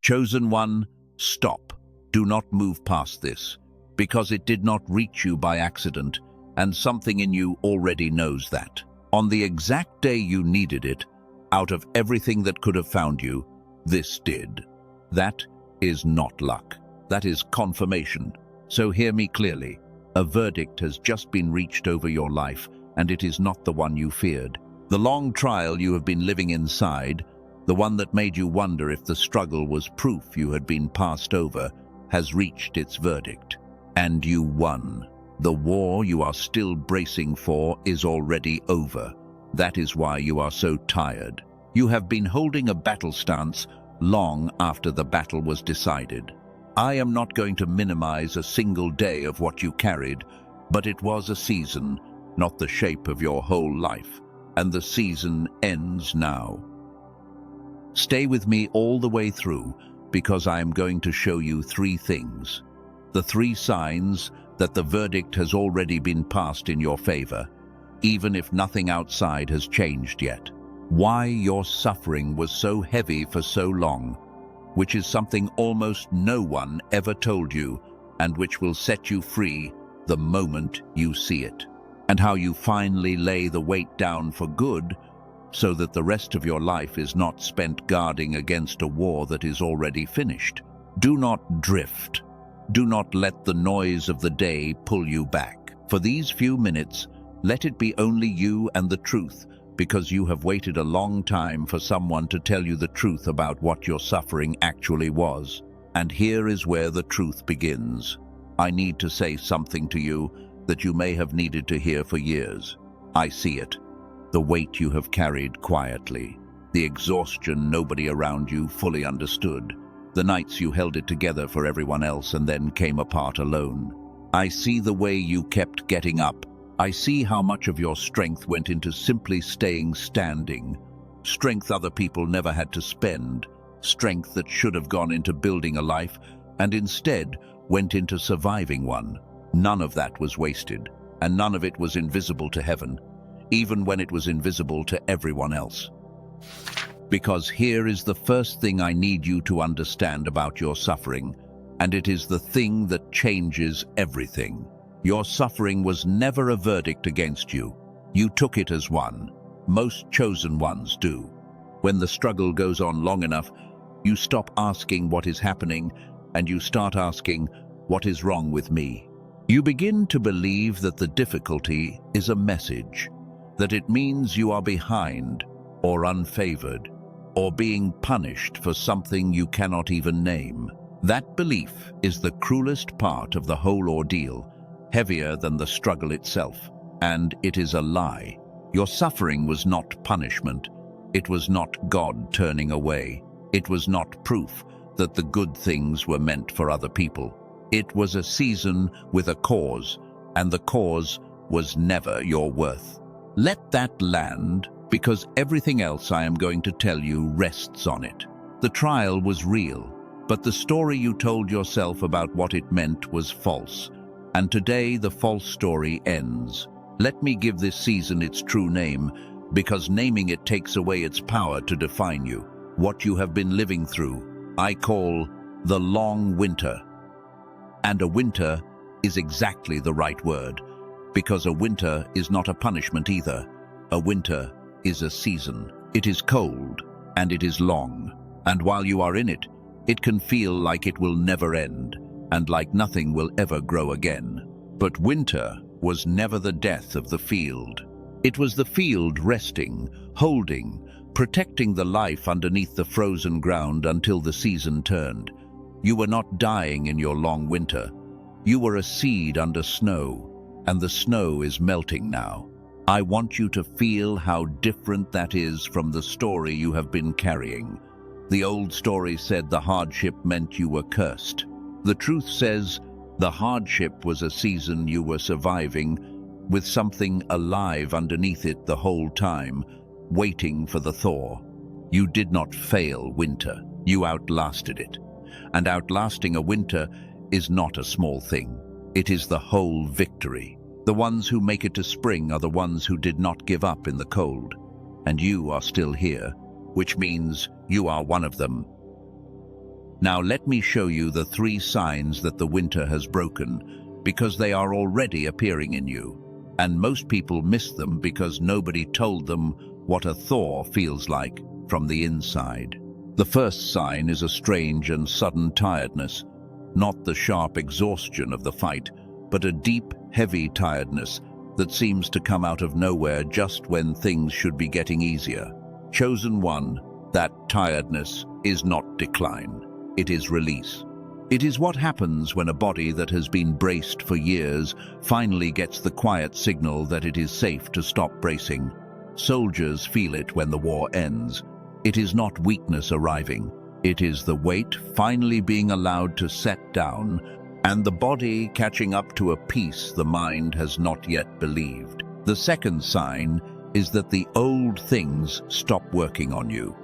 Chosen one, stop. Do not move past this, because it did not reach you by accident, and something in you already knows that. On the exact day you needed it, out of everything that could have found you, this did. That is not luck. That is confirmation. So hear me clearly. A verdict has just been reached over your life, and it is not the one you feared. The long trial you have been living inside, the one that made you wonder if the struggle was proof you had been passed over, has reached its verdict. And you won. The war you are still bracing for is already over. That is why you are so tired. You have been holding a battle stance long after the battle was decided. I am not going to minimize a single day of what you carried, but it was a season, not the shape of your whole life, and the season ends now. Stay with me all the way through, because I am going to show you three things. The three signs that the verdict has already been passed in your favor, even if nothing outside has changed yet. Why your suffering was so heavy for so long, which is something almost no one ever told you, and which will set you free the moment you see it. And how you finally lay the weight down for good, so that the rest of your life is not spent guarding against a war that is already finished. Do not drift. Do not let the noise of the day pull you back. For these few minutes, let it be only you and the truth, because you have waited a long time for someone to tell you the truth about what your suffering actually was. And here is where the truth begins. I need to say something to you that you may have needed to hear for years. I see it. The weight you have carried quietly. The exhaustion nobody around you fully understood. The nights you held it together for everyone else and then came apart alone. I see the way you kept getting up. I see how much of your strength went into simply staying standing. Strength other people never had to spend. Strength that should have gone into building a life and instead went into surviving one. None of that was wasted, and none of it was invisible to heaven, even when it was invisible to everyone else. Because here is the first thing I need you to understand about your suffering, and it is the thing that changes everything. Your suffering was never a verdict against you. You took it as one. Most chosen ones do. When the struggle goes on long enough, you stop asking what is happening, and you start asking, what is wrong with me? You begin to believe that the difficulty is a message, that it means you are behind, or unfavored, or being punished for something you cannot even name. That belief is the cruelest part of the whole ordeal, heavier than the struggle itself, and it is a lie. Your suffering was not punishment. It was not God turning away. It was not proof that the good things were meant for other people. It was a season with a cause, and the cause was never your worth. Let that land, because everything else I am going to tell you rests on it. The trial was real, but the story you told yourself about what it meant was false. And today the false story ends. Let me give this season its true name, because naming it takes away its power to define you. What you have been living through, I call the long winter. And a winter is exactly the right word, because a winter is not a punishment either. A winter is a season. It is cold, and it is long. And while you are in it, it can feel like it will never end, and like nothing will ever grow again. But winter was never the death of the field. It was the field resting, holding, protecting the life underneath the frozen ground until the season turned. You were not dying in your long winter. You were a seed under snow, and the snow is melting now. I want you to feel how different that is from the story you have been carrying. The old story said the hardship meant you were cursed. The truth says the hardship was a season you were surviving, with something alive underneath it the whole time, waiting for the thaw. You did not fail winter. You outlasted it. And outlasting a winter is not a small thing. It is the whole victory. The ones who make it to spring are the ones who did not give up in the cold. And you are still here, which means you are one of them. Now let me show you the 3 signs that the winter has broken, because they are already appearing in you. And most people miss them because nobody told them what a thaw feels like from the inside. The first sign is a strange and sudden tiredness, not the sharp exhaustion of the fight, but a deep, heavy tiredness that seems to come out of nowhere just when things should be getting easier. Chosen one, that tiredness is not decline, it is release. It is what happens when a body that has been braced for years finally gets the quiet signal that it is safe to stop bracing. Soldiers feel it when the war ends. It is not weakness arriving. It is the weight finally being allowed to set down and the body catching up to a peace the mind has not yet believed. The second sign is that the old things stop working on you.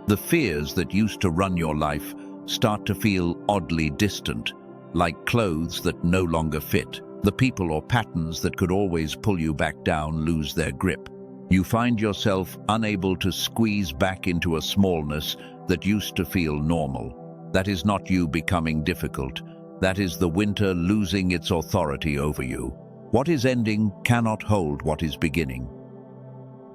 The fears that used to run your life start to feel oddly distant, like clothes that no longer fit. The people or patterns that could always pull you back down lose their grip. You find yourself unable to squeeze back into a smallness that used to feel normal. That is not you becoming difficult. That is the winter losing its authority over you. What is ending cannot hold what is beginning.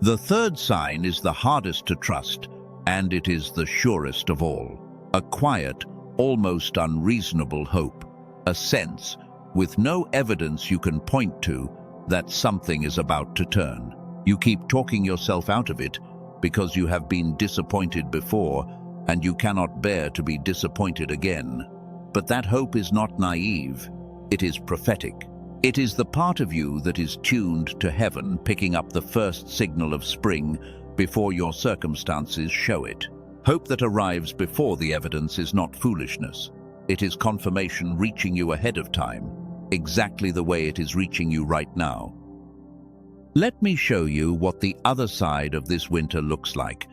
The third sign is the hardest to trust, and it is the surest of all. A quiet, almost unreasonable hope. A sense, with no evidence you can point to, that something is about to turn. You keep talking yourself out of it because you have been disappointed before and you cannot bear to be disappointed again. But that hope is not naive, it is prophetic. It is the part of you that is tuned to heaven, picking up the first signal of spring before your circumstances show it. Hope that arrives before the evidence is not foolishness. It is confirmation reaching you ahead of time, exactly the way it is reaching you right now. Let me show you what the other side of this winter looks like.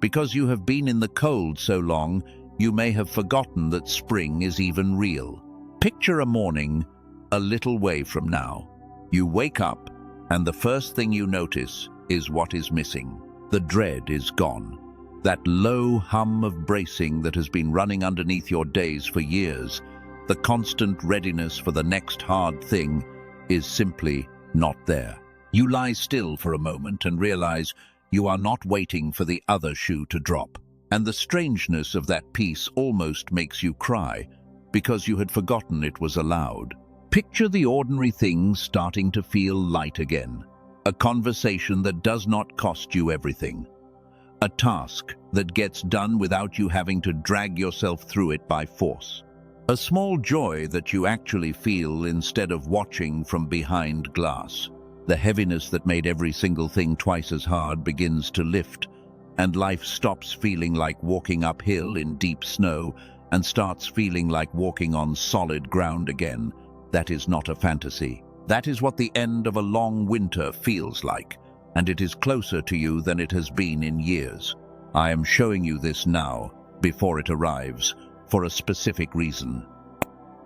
Because you have been in the cold so long, you may have forgotten that spring is even real. Picture a morning a little way from now. You wake up, and the first thing you notice is what is missing. The dread is gone. That low hum of bracing that has been running underneath your days for years, the constant readiness for the next hard thing, is simply not there. You lie still for a moment and realize you are not waiting for the other shoe to drop. And the strangeness of that peace almost makes you cry, because you had forgotten it was allowed. Picture the ordinary things starting to feel light again. A conversation that does not cost you everything. A task that gets done without you having to drag yourself through it by force. A small joy that you actually feel instead of watching from behind glass. The heaviness that made every single thing twice as hard begins to lift, and life stops feeling like walking uphill in deep snow and starts feeling like walking on solid ground again. That is not a fantasy. That is what the end of a long winter feels like, and it is closer to you than it has been in years. I am showing you this now, before it arrives, for a specific reason.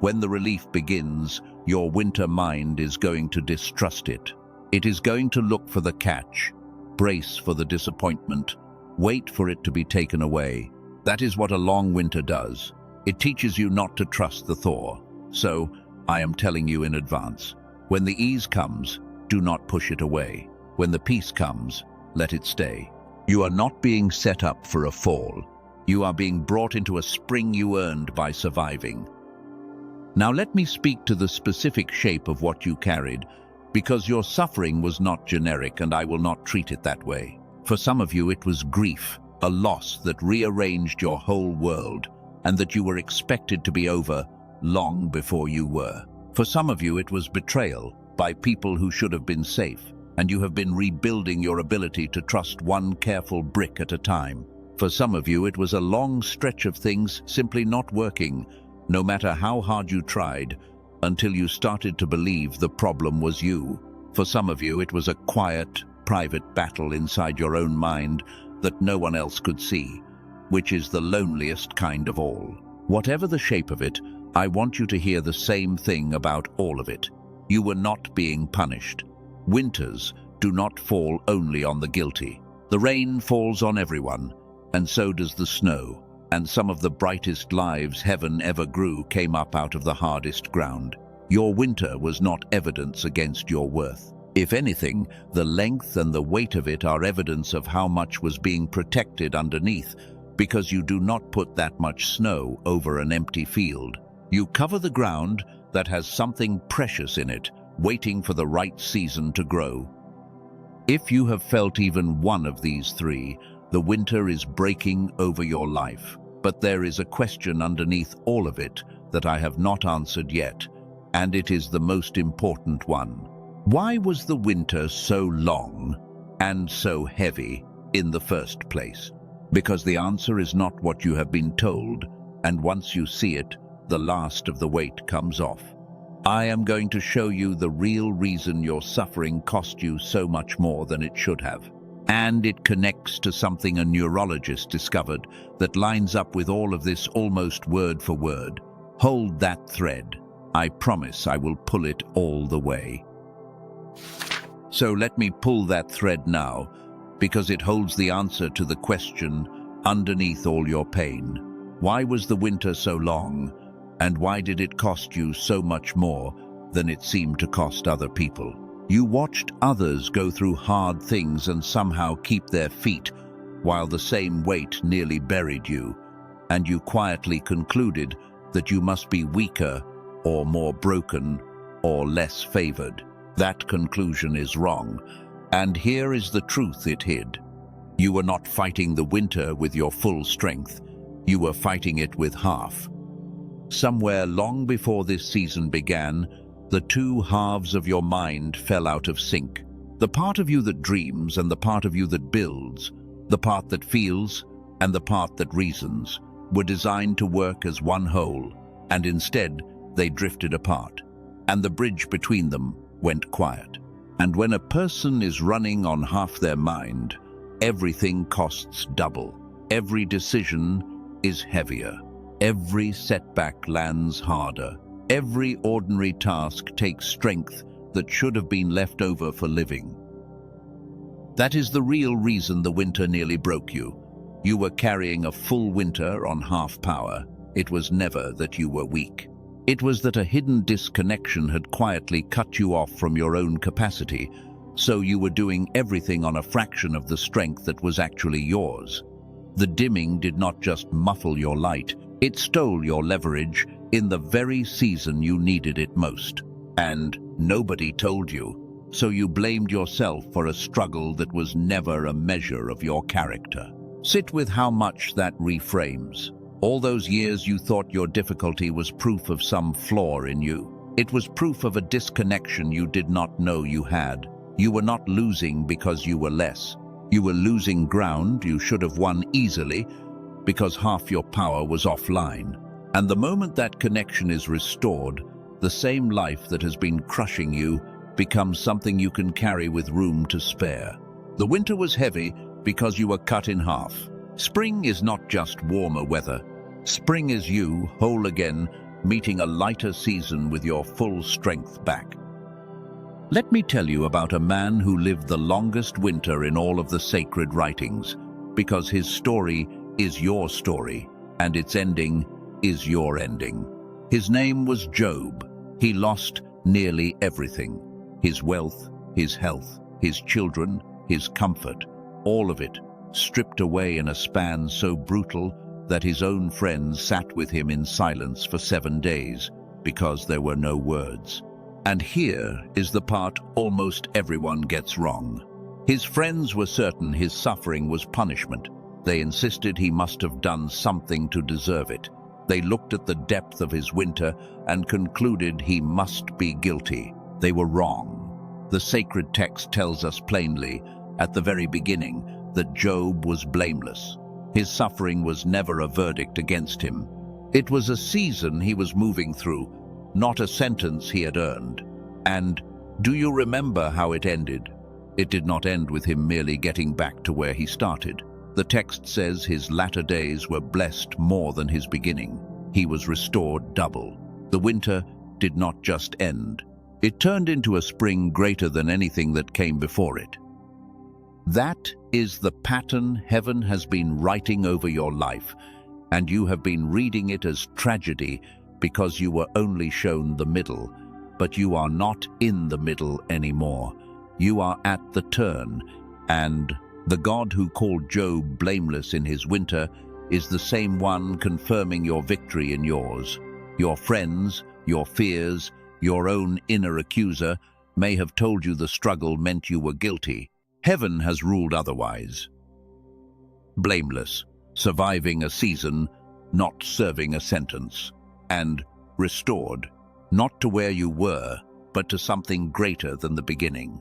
When the relief begins, your winter mind is going to distrust it. It is going to look for the catch, brace for the disappointment, wait for it to be taken away. That is what a long winter does. It teaches you not to trust the thaw. So, I am telling you in advance, when the ease comes, do not push it away. When the peace comes, let it stay. You are not being set up for a fall. You are being brought into a spring you earned by surviving. Now let me speak to the specific shape of what you carried, because your suffering was not generic and I will not treat it that way. For some of you it was grief, a loss that rearranged your whole world, and that you were expected to be over long before you were. For some of you it was betrayal by people who should have been safe, and you have been rebuilding your ability to trust one careful brick at a time. For some of you it was a long stretch of things simply not working, no matter how hard you tried, until you started to believe the problem was you. For some of you, it was a quiet, private battle inside your own mind that no one else could see, which is the loneliest kind of all. Whatever the shape of it, I want you to hear the same thing about all of it. You were not being punished. Winters do not fall only on the guilty. The rain falls on everyone, and so does the snow. and some of the brightest lives heaven ever grew came up out of the hardest ground. Your winter was not evidence against your worth. If anything, the length and the weight of it are evidence of how much was being protected underneath, because you do not put that much snow over an empty field. You cover the ground that has something precious in it, waiting for the right season to grow. If you have felt even one of these three, the winter is breaking over your life. But there is a question underneath all of it that I have not answered yet, and it is the most important one. Why was the winter so long and so heavy in the first place? Because the answer is not what you have been told, and once you see it, the last of the weight comes off. I am going to show you the real reason your suffering cost you so much more than it should have. And it connects to something a neurologist discovered that lines up with all of this almost word for word. Hold that thread. I promise I will pull it all the way. So let me pull that thread now, because it holds the answer to the question underneath all your pain. Why was the winter so long, and why did it cost you so much more than it seemed to cost other people? You watched others go through hard things and somehow keep their feet, while the same weight nearly buried you, and you quietly concluded that you must be weaker or more broken or less favored. That conclusion is wrong, and here is the truth it hid. You were not fighting the winter with your full strength. You were fighting it with half. Somewhere long before this season began, the two halves of your mind fell out of sync. The part of you that dreams and the part of you that builds, the part that feels and the part that reasons, were designed to work as one whole, and instead they drifted apart, and the bridge between them went quiet. And when a person is running on half their mind, everything costs double. Every decision is heavier. Every setback lands harder. Every ordinary task takes strength that should have been left over for living. That is the real reason the winter nearly broke you. You were carrying a full winter on half power. It was never that you were weak. It was that a hidden disconnection had quietly cut you off from your own capacity, so you were doing everything on a fraction of the strength that was actually yours. The dimming did not just muffle your light, it stole your leverage in the very season you needed it most. And nobody told you, so you blamed yourself for a struggle that was never a measure of your character. Sit with how much that reframes. All those years you thought your difficulty was proof of some flaw in you. It was proof of a disconnection you did not know you had. You were not losing because you were less. You were losing ground you should have won easily because half your power was offline. And the moment that connection is restored, the same life that has been crushing you becomes something you can carry with room to spare. The winter was heavy because you were cut in half. Spring is not just warmer weather. Spring is you, whole again, meeting a lighter season with your full strength back. Let me tell you about a man who lived the longest winter in all of the sacred writings, because his story is your story, and its ending is your ending. His name was Job. He lost nearly everything. His wealth, his health, his children, his comfort, all of it stripped away in a span so brutal that his own friends sat with him in silence for 7 days because there were no words. And here is the part almost everyone gets wrong. His friends were certain his suffering was punishment. They insisted he must have done something to deserve it. They looked at the depth of his winter and concluded he must be guilty. They were wrong. The sacred text tells us plainly, at the very beginning, that Job was blameless. His suffering was never a verdict against him. It was a season he was moving through, not a sentence he had earned. And do you remember how it ended? It did not end with him merely getting back to where he started. The text says his latter days were blessed more than his beginning. He was restored double. The winter did not just end. It turned into a spring greater than anything that came before it. That is the pattern heaven has been writing over your life. and you have been reading it as tragedy because you were only shown the middle. But you are not in the middle anymore. You are at the turn, and the God who called Job blameless in his winter is the same one confirming your victory in yours. Your friends, your fears, your own inner accuser may have told you the struggle meant you were guilty. Heaven has ruled otherwise. Blameless, surviving a season, not serving a sentence, and restored, not to where you were, but to something greater than the beginning.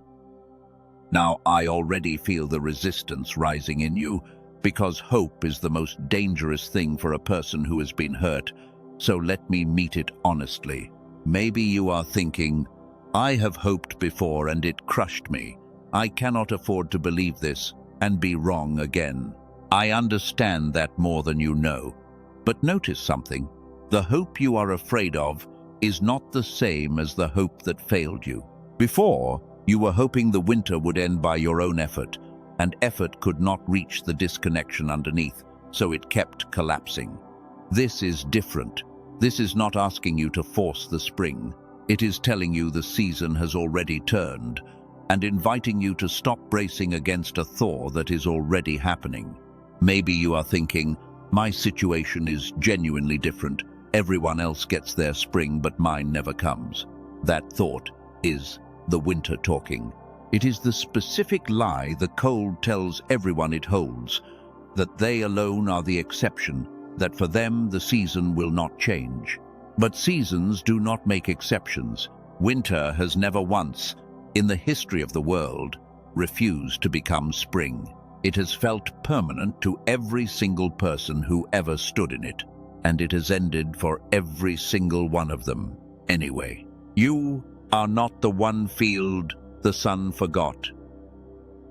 Now I already feel the resistance rising in you, because hope is the most dangerous thing for a person who has been hurt, so let me meet it honestly. Maybe you are thinking, I have hoped before and it crushed me. I cannot afford to believe this and be wrong again. I understand that more than you know. But notice something. The hope you are afraid of is not the same as the hope that failed you. Before, you were hoping the winter would end by your own effort, and effort could not reach the disconnection underneath, so it kept collapsing. This is different. This is not asking you to force the spring. It is telling you the season has already turned, and inviting you to stop bracing against a thaw that is already happening. Maybe you are thinking, my situation is genuinely different. Everyone else gets their spring, but mine never comes. That thought is the winter talking. It is the specific lie the cold tells everyone it holds, that they alone are the exception, that for them the season will not change. But seasons do not make exceptions. Winter has never once, in the history of the world, refused to become spring. It has felt permanent to every single person who ever stood in it, and it has ended for every single one of them anyway. You are not the one field the sun forgot.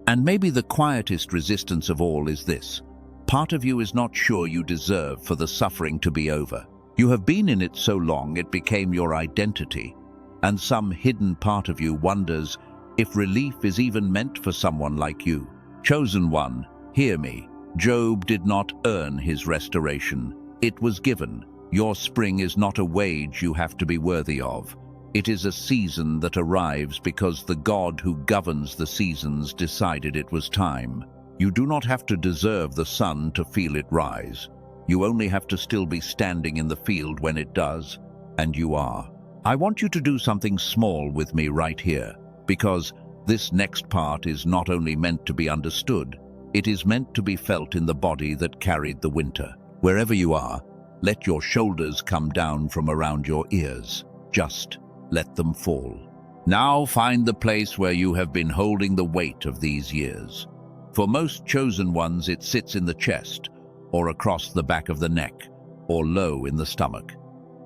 And maybe the quietest resistance of all is this. Part of you is not sure you deserve for the suffering to be over. You have been in it so long it became your identity, and some hidden part of you wonders if relief is even meant for someone like you. Chosen one, hear me. Job did not earn his restoration. It was given. Your spring is not a wage you have to be worthy of. It is a season that arrives because the God who governs the seasons decided it was time. You do not have to deserve the sun to feel it rise. You only have to still be standing in the field when it does, and you are. I want you to do something small with me right here, because this next part is not only meant to be understood, it is meant to be felt in the body that carried the winter. Wherever you are, let your shoulders come down from around your ears. Just let them fall. Now find the place where you have been holding the weight of these years. For most chosen ones, it sits in the chest, or across the back of the neck, or low in the stomach.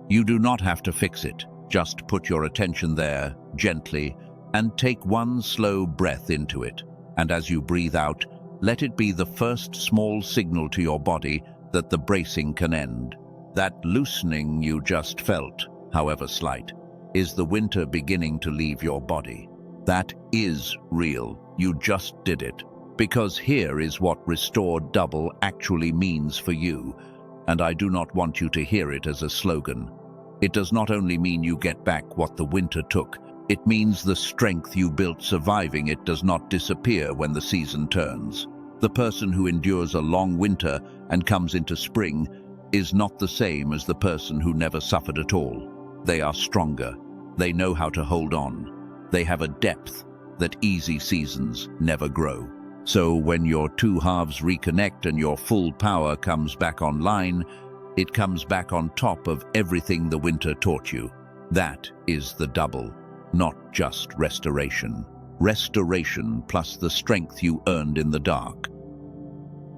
You do not have to fix it. Just put your attention there, gently, and take one slow breath into it. And as you breathe out, let it be the first small signal to your body that the bracing can end. That loosening you just felt, however slight, is the winter beginning to leave your body. That is real. You just did it. Because here is what restored double actually means for you, and I do not want you to hear it as a slogan. It does not only mean you get back what the winter took, it means the strength you built surviving it does not disappear when the season turns. The person who endures a long winter and comes into spring is not the same as the person who never suffered at all. They are stronger. They know how to hold on. They have a depth that easy seasons never grow. So when your two halves reconnect and your full power comes back online, it comes back on top of everything the winter taught you. That is the double, not just restoration. Restoration plus the strength you earned in the dark.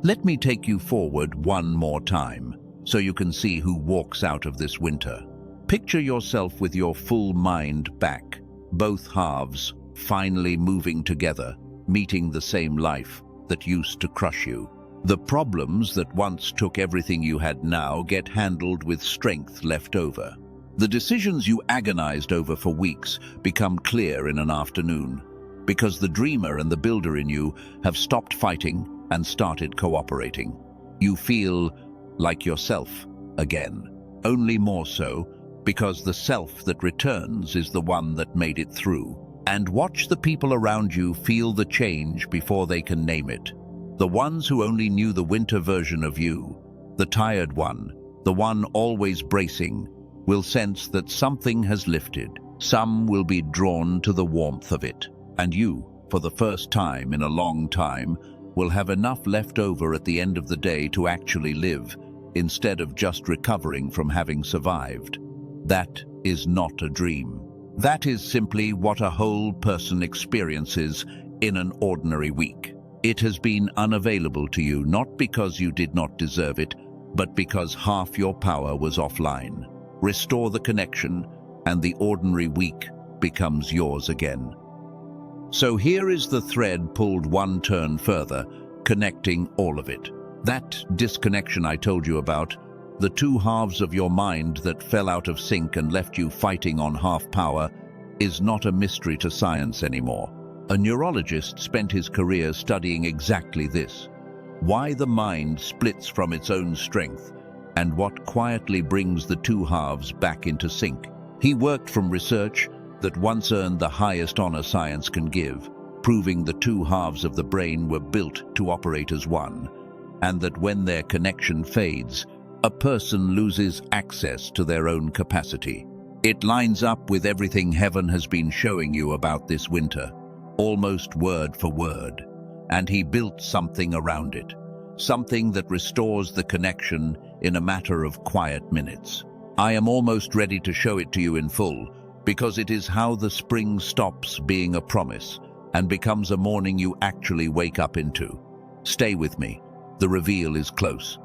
Let me take you forward one more time, so you can see who walks out of this winter. Picture yourself with your full mind back, both halves finally moving together, meeting the same life that used to crush you. The problems that once took everything you had now get handled with strength left over. The decisions you agonized over for weeks become clear in an afternoon, because the dreamer and the builder in you have stopped fighting and started cooperating. You feel like yourself again. Only more so, because the self that returns is the one that made it through. And watch the people around you feel the change before they can name it. The ones who only knew the winter version of you, the tired one, the one always bracing, will sense that something has lifted. Some will be drawn to the warmth of it. And you, for the first time in a long time, will have enough left over at the end of the day to actually live, instead of just recovering from having survived. That is not a dream. That is simply what a whole person experiences in an ordinary week. It has been unavailable to you not because you did not deserve it, but because half your power was offline. Restore the connection, and the ordinary week becomes yours again. So here is the thread pulled one turn further, connecting all of it. That disconnection I told you about, the two halves of your mind that fell out of sync and left you fighting on half power, is not a mystery to science anymore. A neurologist spent his career studying exactly this: why the mind splits from its own strength, and what quietly brings the two halves back into sync. He worked from research that once earned the highest honor science can give, proving the two halves of the brain were built to operate as one, and that when their connection fades, a person loses access to their own capacity. It lines up with everything heaven has been showing you about this winter, almost word for word, and he built something around it, something that restores the connection in a matter of quiet minutes. I am almost ready to show it to you in full, because it is how the spring stops being a promise and becomes a morning you actually wake up into. Stay with me. The reveal is close.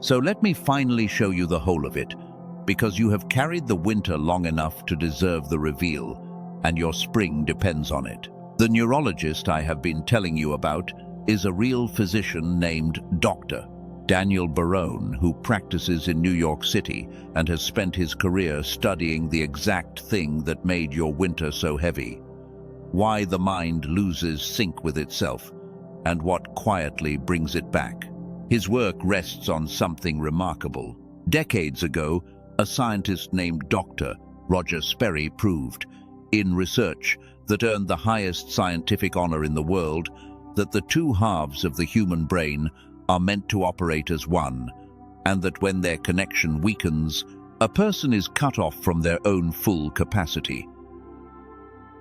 So let me finally show you the whole of it, because you have carried the winter long enough to deserve the reveal, and your spring depends on it. The neurologist I have been telling you about is a real physician named Dr. Daniel Barone, who practices in New York City and has spent his career studying the exact thing that made your winter so heavy: why the mind loses sync with itself, and what quietly brings it back. His work rests on something remarkable. Decades ago, a scientist named Dr. Roger Sperry proved, in research that earned the highest scientific honor in the world, that the two halves of the human brain are meant to operate as one, and that when their connection weakens, a person is cut off from their own full capacity.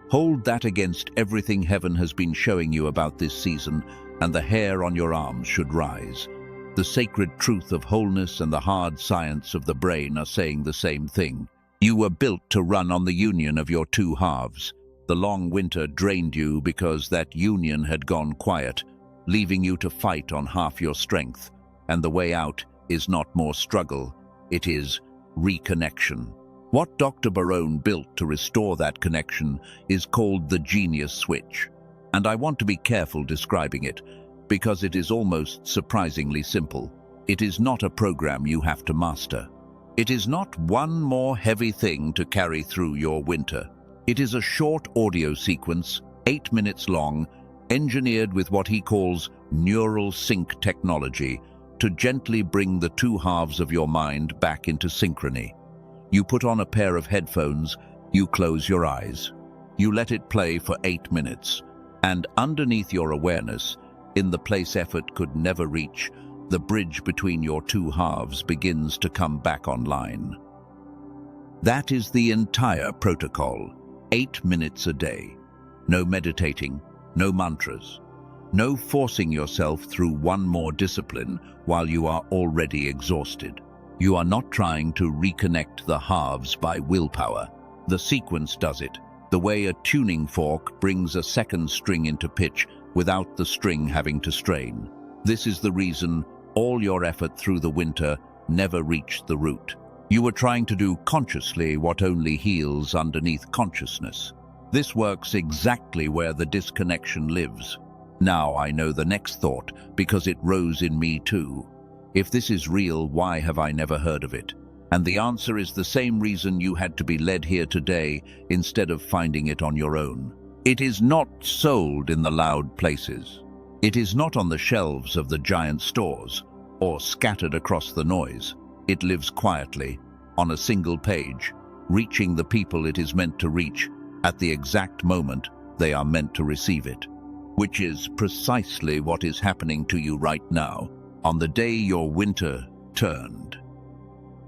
Hold that against everything heaven has been showing you about this season, and the hair on your arms should rise. The sacred truth of wholeness and the hard science of the brain are saying the same thing. You were built to run on the union of your two halves. The long winter drained you because that union had gone quiet, leaving you to fight on half your strength. And the way out is not more struggle, it is reconnection. What Dr. Barone built to restore that connection is called the genius switch. And I want to be careful describing it, because it is almost surprisingly simple. It is not a program you have to master. It is not one more heavy thing to carry through your winter. It is a short audio sequence, 8 minutes long, engineered with what he calls neural sync technology to gently bring the two halves of your mind back into synchrony. You put on a pair of headphones, you close your eyes. You let it play for 8 minutes, and underneath your awareness, in the place effort could never reach, the bridge between your two halves begins to come back online. That is the entire protocol. 8 minutes a day. No meditating, no mantras, no forcing yourself through one more discipline while you are already exhausted. You are not trying to reconnect the halves by willpower. The sequence does it, the way a tuning fork brings a second string into pitch without the string having to strain. This is the reason all your effort through the winter never reached the root. You were trying to do consciously what only heals underneath consciousness. This works exactly where the disconnection lives. Now I know the next thought, because it rose in me too. If this is real, why have I never heard of it? And the answer is the same reason you had to be led here today instead of finding it on your own. It is not sold in the loud places. It is not on the shelves of the giant stores. or scattered across the noise. It lives quietly, on a single page, reaching the people it is meant to reach at the exact moment they are meant to receive it. Which is precisely what is happening to you right now, on the day your winter turned.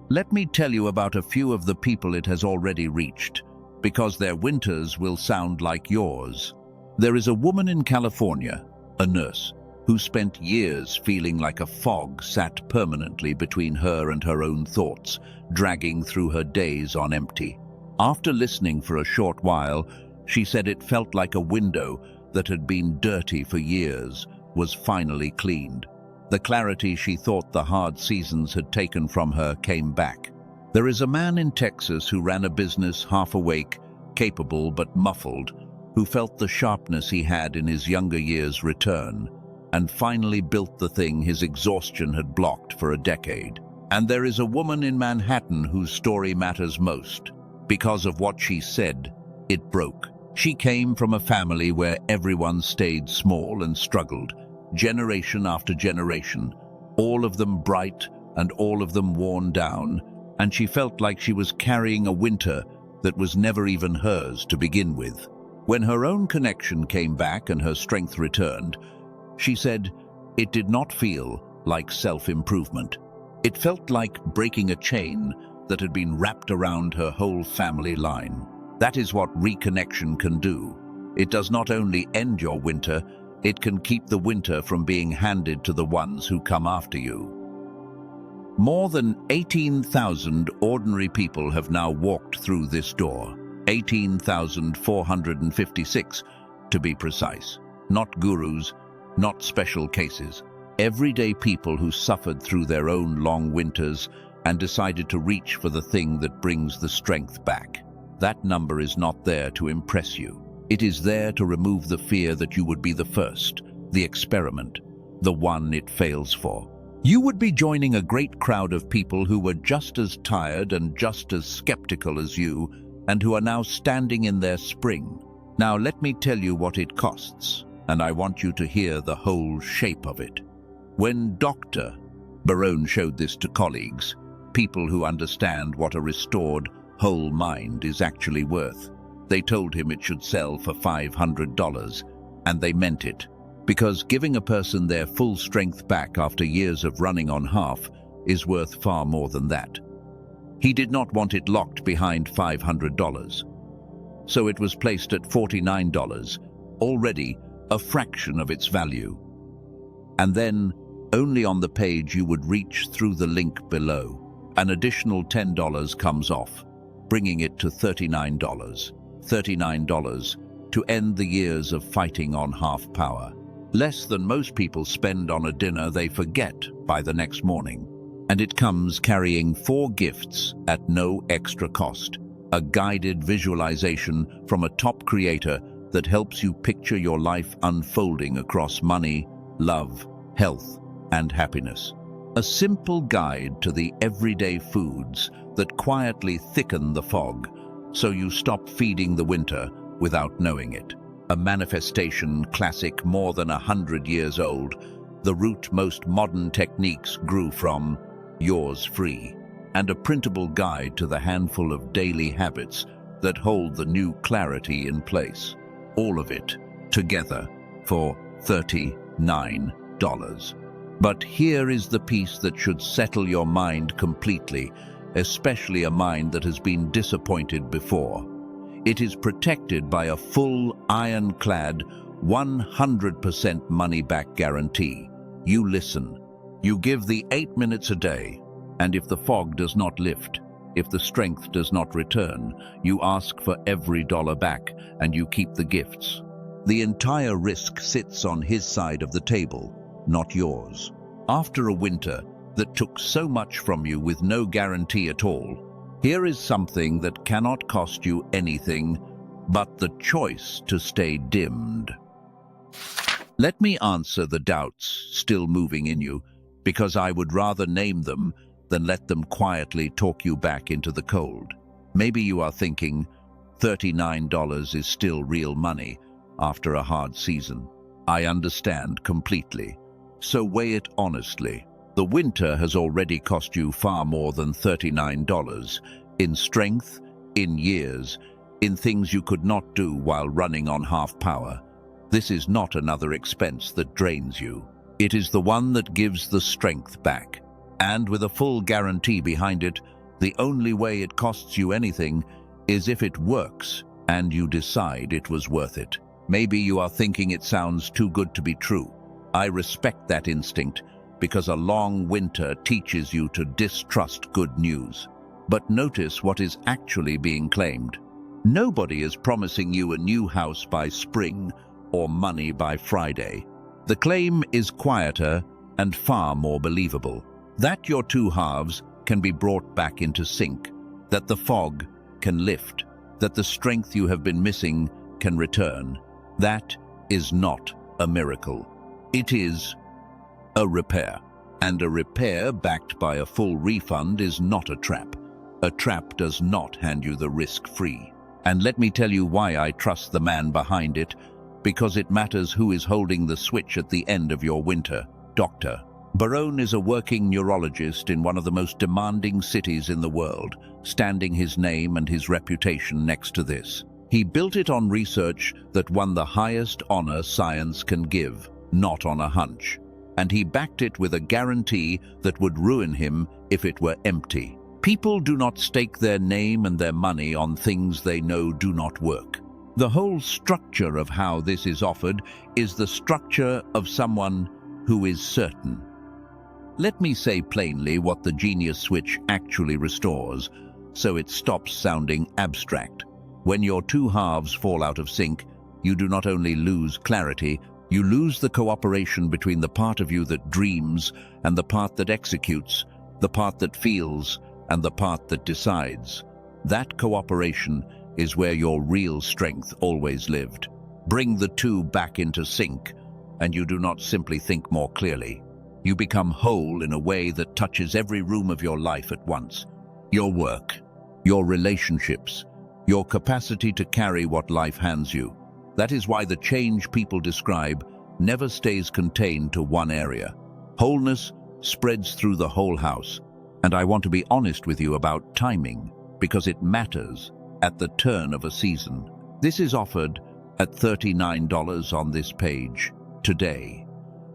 Let me tell you about a few of the people it has already reached, because their winters will sound like yours. There is a woman in California, a nurse, who spent years feeling like a fog sat permanently between her and her own thoughts, dragging through her days on empty. After listening for a short while, she said it felt like a window that had been dirty for years was finally cleaned. The clarity she thought the hard seasons had taken from her came back. There is a man in Texas who ran a business half awake, capable but muffled, who felt the sharpness he had in his younger years return, and finally built the thing his exhaustion had blocked for a decade. And there is a woman in Manhattan whose story matters most. Because of what she said, it broke. She came from a family where everyone stayed small and struggled, generation after generation, all of them bright and all of them worn down, and she felt like she was carrying a winter that was never even hers to begin with. When her own connection came back and her strength returned, she said it did not feel like self-improvement. It felt like breaking a chain that had been wrapped around her whole family line. That is what reconnection can do. It does not only end your winter, it can keep the winter from being handed to the ones who come after you. More than 18,000 ordinary people have now walked through this door. 18,456 to be precise. Not gurus, not special cases. Everyday people who suffered through their own long winters and decided to reach for the thing that brings the strength back. That number is not there to impress you. It is there to remove the fear that you would be the first, the experiment, the one it fails for. You would be joining a great crowd of people who were just as tired and just as skeptical as you, and who are now standing in their spring. Now let me tell you what it costs, and I want you to hear the whole shape of it. When Dr. Barone showed this to colleagues, people who understand what a restored, whole mind is actually worth, they told him it should sell for $500, and they meant it. Because giving a person their full strength back after years of running on half is worth far more than that. He did not want it locked behind $500. So it was placed at $49, already a fraction of its value. And then, only on the page you would reach through the link below, an additional $10 comes off, bringing it to $39. $39 to end the years of fighting on half power. Less than most people spend on a dinner they forget by the next morning. And it comes carrying 4 gifts at no extra cost. A guided visualization from a top creator that helps you picture your life unfolding across money, love, health, and happiness. A simple guide to the everyday foods that quietly thicken the fog, so you stop feeding the winter without knowing it. A manifestation classic more than 100 years old, the root most modern techniques grew from, yours free, and a printable guide to the handful of daily habits that hold the new clarity in place. All of it together for $39. But here is the piece that should settle your mind completely, especially a mind that has been disappointed before. It is protected by a full, ironclad, 100% money-back guarantee. You listen. You give the 8 minutes a day, and if the fog does not lift, if the strength does not return, you ask for every dollar back, and you keep the gifts. The entire risk sits on his side of the table, not yours. After a winter that took so much from you with no guarantee at all, here is something that cannot cost you anything but the choice to stay dimmed. Let me answer the doubts still moving in you, because I would rather name them than let them quietly talk you back into the cold. Maybe you are thinking, $39 is still real money after a hard season. I understand completely. So weigh it honestly. The winter has already cost you far more than $39 in strength, in years, in things you could not do while running on half power. This is not another expense that drains you. It is the one that gives the strength back. And with a full guarantee behind it, the only way it costs you anything is if it works and you decide it was worth it. Maybe you are thinking it sounds too good to be true. I respect that instinct because a long winter teaches you to distrust good news. But notice what is actually being claimed. Nobody is promising you a new house by spring or money by Friday. The claim is quieter and far more believable. That your two halves can be brought back into sync, that the fog can lift, that the strength you have been missing can return. That is not a miracle. It is a repair. And a repair backed by a full refund is not a trap. A trap does not hand you the risk-free. And let me tell you why I trust the man behind it, because it matters who is holding the switch at the end of your winter. Dr. Barone is a working neurologist in one of the most demanding cities in the world, standing his name and his reputation next to this. He built it on research that won the highest honor science can give, not on a hunch. And he backed it with a guarantee that would ruin him if it were empty. People do not stake their name and their money on things they know do not work. The whole structure of how this is offered is the structure of someone who is certain. Let me say plainly what the genius switch actually restores, so it stops sounding abstract. When your two halves fall out of sync, you do not only lose clarity, you lose the cooperation between the part of you that dreams and the part that executes, the part that feels and the part that decides. That cooperation is where your real strength always lived. Bring the two back into sync, and you do not simply think more clearly. You become whole in a way that touches every room of your life at once. Your work, your relationships, your capacity to carry what life hands you. That is why the change people describe never stays contained to one area. Wholeness spreads through the whole house. And I want to be honest with you about timing, because it matters at the turn of a season. This is offered at $39 on this page today.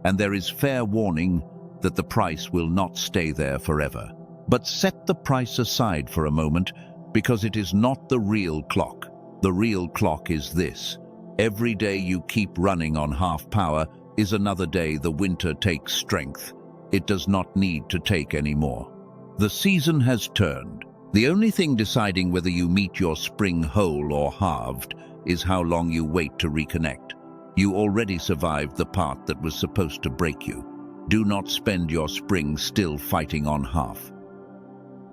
And there is fair warning that the price will not stay there forever. But set the price aside for a moment, because it is not the real clock. The real clock is this. Every day you keep running on half power is another day the winter takes strength. It does not need to take any more. The season has turned. The only thing deciding whether you meet your spring whole or halved is how long you wait to reconnect. You already survived the part that was supposed to break you. Do not spend your spring still fighting on half.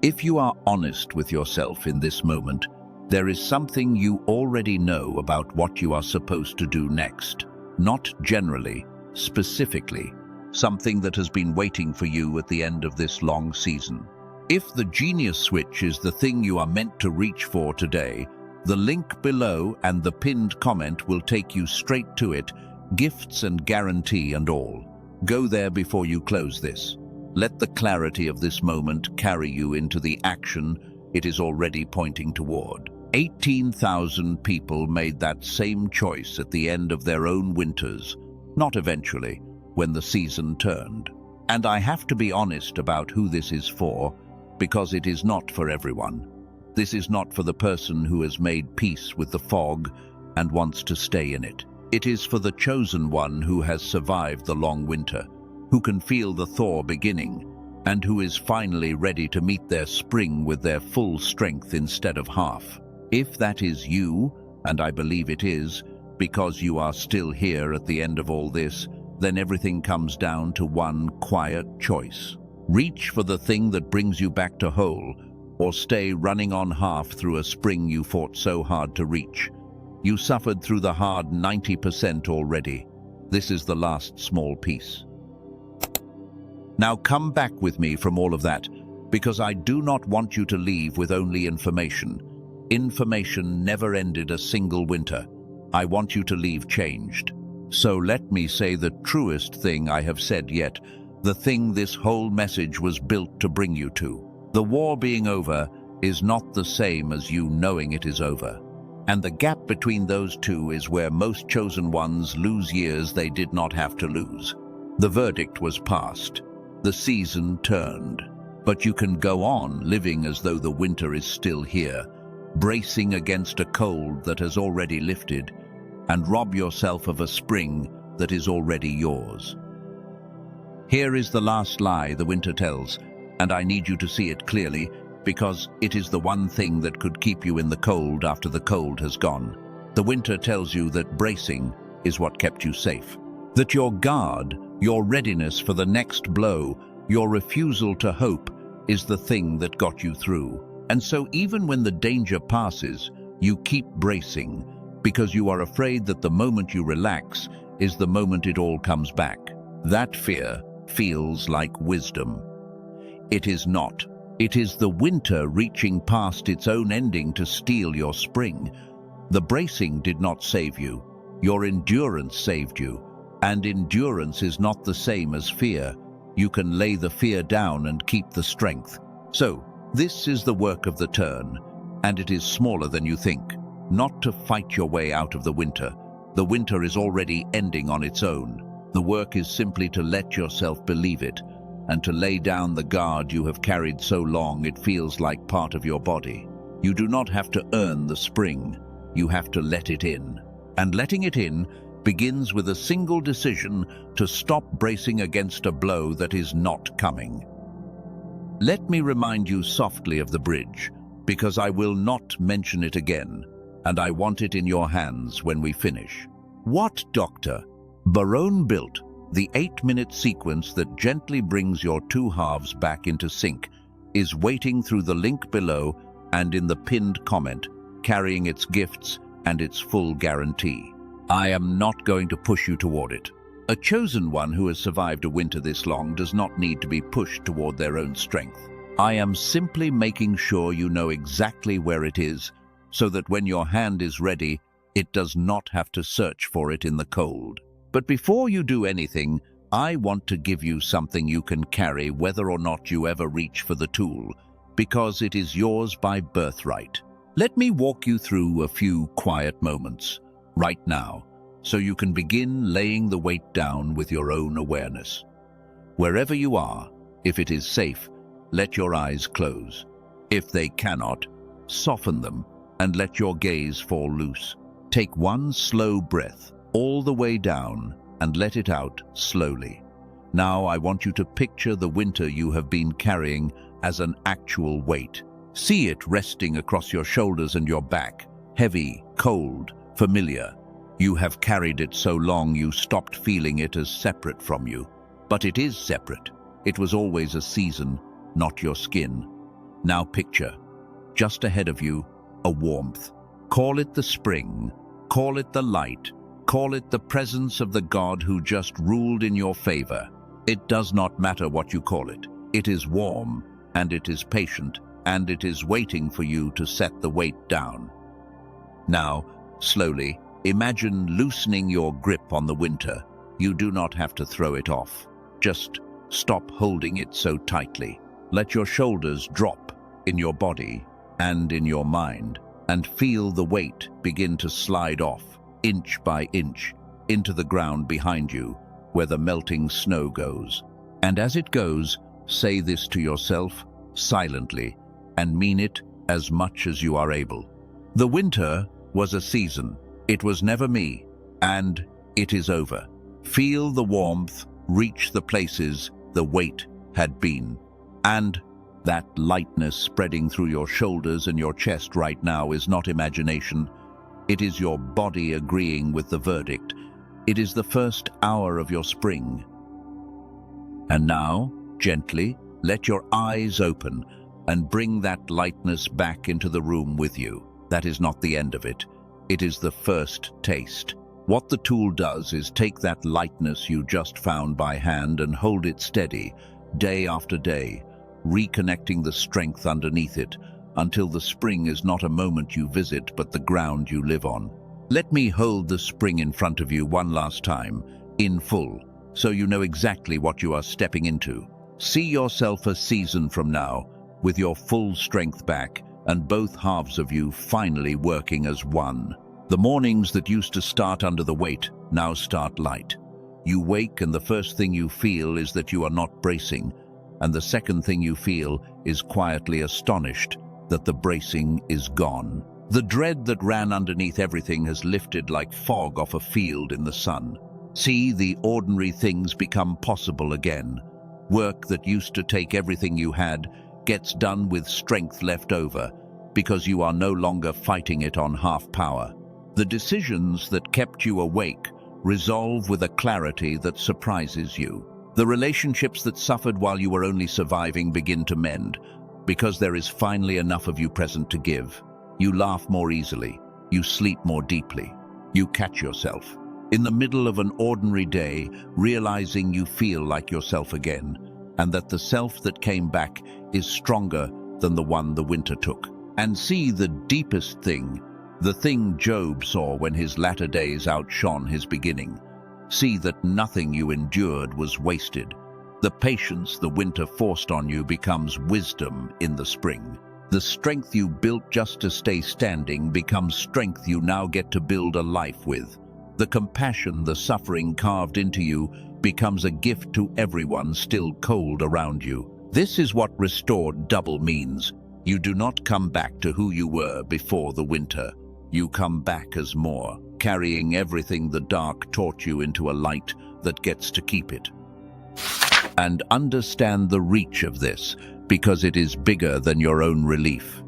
If you are honest with yourself in this moment, there is something you already know about what you are supposed to do next. Not generally, specifically. Something that has been waiting for you at the end of this long season. If the genius switch is the thing you are meant to reach for today, the link below and the pinned comment will take you straight to it, gifts and guarantee and all. Go there before you close this. Let the clarity of this moment carry you into the action it is already pointing toward. 18,000 people made that same choice at the end of their own winters, not eventually, when the season turned. And I have to be honest about who this is for, because it is not for everyone. This is not for the person who has made peace with the fog and wants to stay in it. It is for the chosen one who has survived the long winter, who can feel the thaw beginning, and who is finally ready to meet their spring with their full strength instead of half. If that is you, and I believe it is, because you are still here at the end of all this, then everything comes down to one quiet choice. Reach for the thing that brings you back to whole, or stay running on half through a spring you fought so hard to reach. You suffered through the hard 90% already. This is the last small piece. Now come back with me from all of that, because I do not want you to leave with only information. Information never ended a single winter. I want you to leave changed. So let me say the truest thing I have said yet, the thing this whole message was built to bring you to. The war being over is not the same as you knowing it is over. And the gap between those two is where most chosen ones lose years they did not have to lose. The verdict was passed. The season turned. But you can go on living as though the winter is still here, bracing against a cold that has already lifted, and rob yourself of a spring that is already yours. Here is the last lie the winter tells, and I need you to see it clearly, because it is the one thing that could keep you in the cold after the cold has gone. The winter tells you that bracing is what kept you safe. That your guard, your readiness for the next blow, your refusal to hope, is the thing that got you through. And so even when the danger passes, you keep bracing, because you are afraid that the moment you relax is the moment it all comes back. That fear feels like wisdom. It is not. It is the winter reaching past its own ending to steal your spring. The bracing did not save you. Your endurance saved you. And endurance is not the same as fear. You can lay the fear down and keep the strength. So, this is the work of the turn, and it is smaller than you think. Not to fight your way out of the winter. The winter is already ending on its own. The work is simply to let yourself believe it, and to lay down the guard you have carried so long it feels like part of your body. You do not have to earn the spring. You have to let it in. And letting it in begins with a single decision to stop bracing against a blow that is not coming. Let me remind you softly of the bridge, because I will not mention it again, and I want it in your hands when we finish. What, Doctor? Barone built the 8-minute sequence that gently brings your two halves back into sync, is waiting through the link below and in the pinned comment, carrying its gifts and its full guarantee. I am not going to push you toward it. A chosen one who has survived a winter this long does not need to be pushed toward their own strength. I am simply making sure you know exactly where it is, so that when your hand is ready, it does not have to search for it in the cold. But before you do anything, I want to give you something you can carry whether or not you ever reach for the tool, because it is yours by birthright. Let me walk you through a few quiet moments right now, so you can begin laying the weight down with your own awareness. Wherever you are, if it is safe, let your eyes close. If they cannot, soften them and let your gaze fall loose. Take one slow breath all the way down and let it out slowly. Now I want you to picture the winter you have been carrying as an actual weight. See it resting across your shoulders and your back, heavy, cold, familiar. You have carried it so long you stopped feeling it as separate from you. But it is separate. It was always a season, not your skin. Now picture, just ahead of you, a warmth. Call it the spring, call it the light, call it the presence of the God who just ruled in your favor. It does not matter what you call it. It is warm, and it is patient, and it is waiting for you to set the weight down. Now, slowly, imagine loosening your grip on the winter. You do not have to throw it off. Just stop holding it so tightly. Let your shoulders drop in your body and in your mind, and feel the weight begin to slide off, inch by inch, into the ground behind you, where the melting snow goes. And as it goes, say this to yourself, silently, and mean it as much as you are able. The winter was a season. It was never me, and it is over. Feel the warmth, reach the places the weight had been. And that lightness spreading through your shoulders and your chest right now is not imagination. It is your body agreeing with the verdict. It is the first hour of your spring. And now, gently, let your eyes open and bring that lightness back into the room with you. That is not the end of it. It is the first taste. What the tool does is take that lightness you just found by hand and hold it steady, day after day, reconnecting the strength underneath it, until the spring is not a moment you visit but the ground you live on. Let me hold the spring in front of you one last time, in full, so you know exactly what you are stepping into. See yourself a season from now, with your full strength back, and both halves of you finally working as one. The mornings that used to start under the weight now start light. You wake and the first thing you feel is that you are not bracing, and the second thing you feel is quietly astonished that the bracing is gone. The dread that ran underneath everything has lifted like fog off a field in the sun. See, the ordinary things become possible again. Work that used to take everything you had gets done with strength left over, because you are no longer fighting it on half power. The decisions that kept you awake resolve with a clarity that surprises you. The relationships that suffered while you were only surviving begin to mend, because there is finally enough of you present to give. You laugh more easily. You sleep more deeply. You catch yourself in the middle of an ordinary day, realizing you feel like yourself again, and that the self that came back is stronger than the one the winter took. And see the deepest thing, the thing Job saw when his latter days outshone his beginning. See that nothing you endured was wasted. The patience the winter forced on you becomes wisdom in the spring. The strength you built just to stay standing becomes strength you now get to build a life with. The compassion the suffering carved into you becomes a gift to everyone still cold around you. This is what restored double means. You do not come back to who you were before the winter. You come back as more, carrying everything the dark taught you into a light that gets to keep it. And understand the reach of this, because it is bigger than your own relief.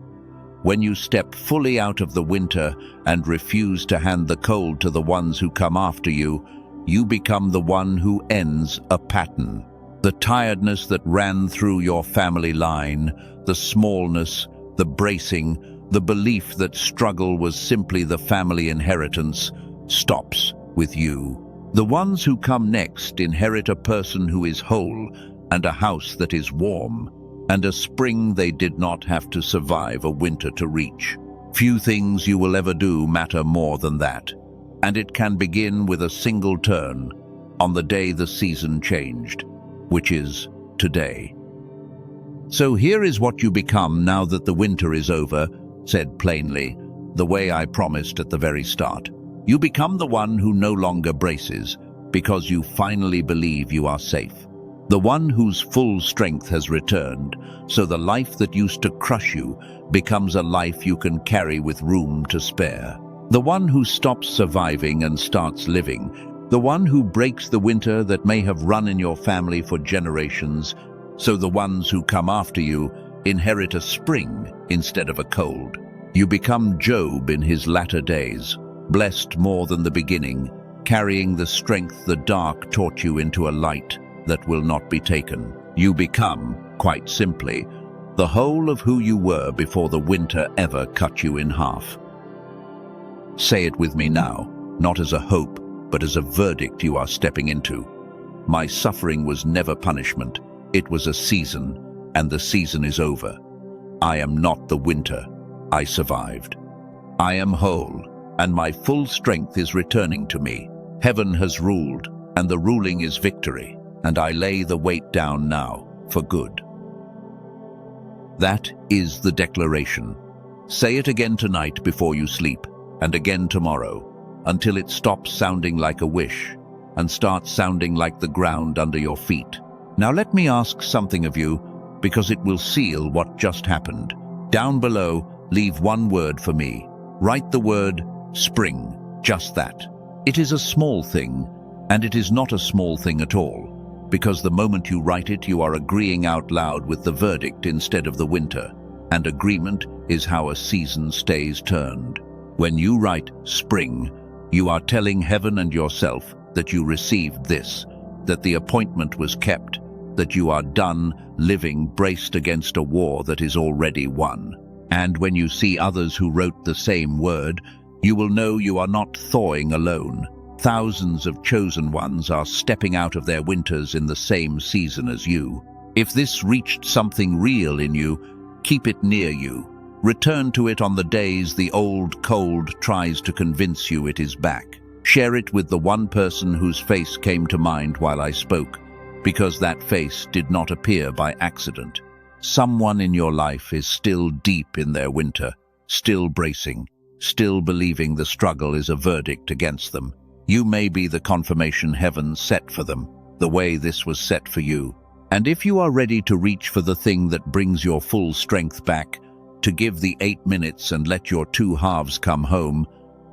When you step fully out of the winter and refuse to hand the cold to the ones who come after you, you become the one who ends a pattern. The tiredness that ran through your family line, the smallness, the bracing, the belief that struggle was simply the family inheritance, stops with you. The ones who come next inherit a person who is whole and a house that is warm, and a spring they did not have to survive a winter to reach. Few things you will ever do matter more than that, and it can begin with a single turn on the day the season changed, which is today. So here is what you become now that the winter is over, said plainly, the way I promised at the very start. You become the one who no longer braces, because you finally believe you are safe. The one whose full strength has returned, so the life that used to crush you becomes a life you can carry with room to spare. The one who stops surviving and starts living. The one who breaks the winter that may have run in your family for generations, so the ones who come after you inherit a spring instead of a cold. You become Job in his latter days, blessed more than the beginning, carrying the strength the dark taught you into a light that will not be taken. You become, quite simply, the whole of who you were before the winter ever cut you in half. Say it with me now, not as a hope, but as a verdict you are stepping into. My suffering was never punishment, it was a season, and the season is over. I am not the winter, I survived. I am whole, and my full strength is returning to me. Heaven has ruled, and the ruling is victory. And I lay the weight down now, for good. That is the declaration. Say it again tonight before you sleep, and again tomorrow, until it stops sounding like a wish, and starts sounding like the ground under your feet. Now let me ask something of you, because it will seal what just happened. Down below, leave one word for me. Write the word spring, just that. It is a small thing, and it is not a small thing at all. Because the moment you write it, you are agreeing out loud with the verdict instead of the winter. And agreement is how a season stays turned. When you write spring, you are telling heaven and yourself that you received this, that the appointment was kept, that you are done living braced against a war that is already won. And when you see others who wrote the same word, you will know you are not thawing alone. Thousands of chosen ones are stepping out of their winters in the same season as you. If this reached something real in you, keep it near you. Return to it on the days the old cold tries to convince you it is back. Share it with the one person whose face came to mind while I spoke, because that face did not appear by accident. Someone in your life is still deep in their winter, still bracing, still believing the struggle is a verdict against them. You may be the confirmation heaven set for them, the way this was set for you. And if you are ready to reach for the thing that brings your full strength back, to give the 8 minutes and let your two halves come home,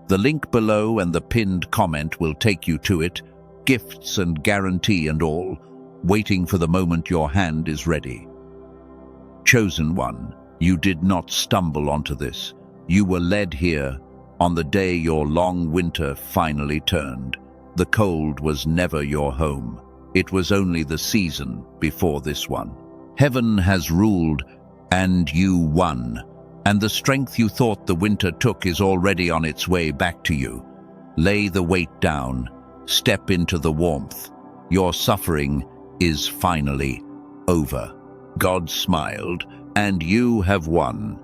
the link below and the pinned comment will take you to it, gifts and guarantee and all, waiting for the moment your hand is ready. Chosen one, you did not stumble onto this. You were led here on the day your long winter finally turned. The cold was never your home. It was only the season before this one. Heaven has ruled, and you won. And the strength you thought the winter took is already on its way back to you. Lay the weight down. Step into the warmth. Your suffering is finally over. God smiled, and you have won.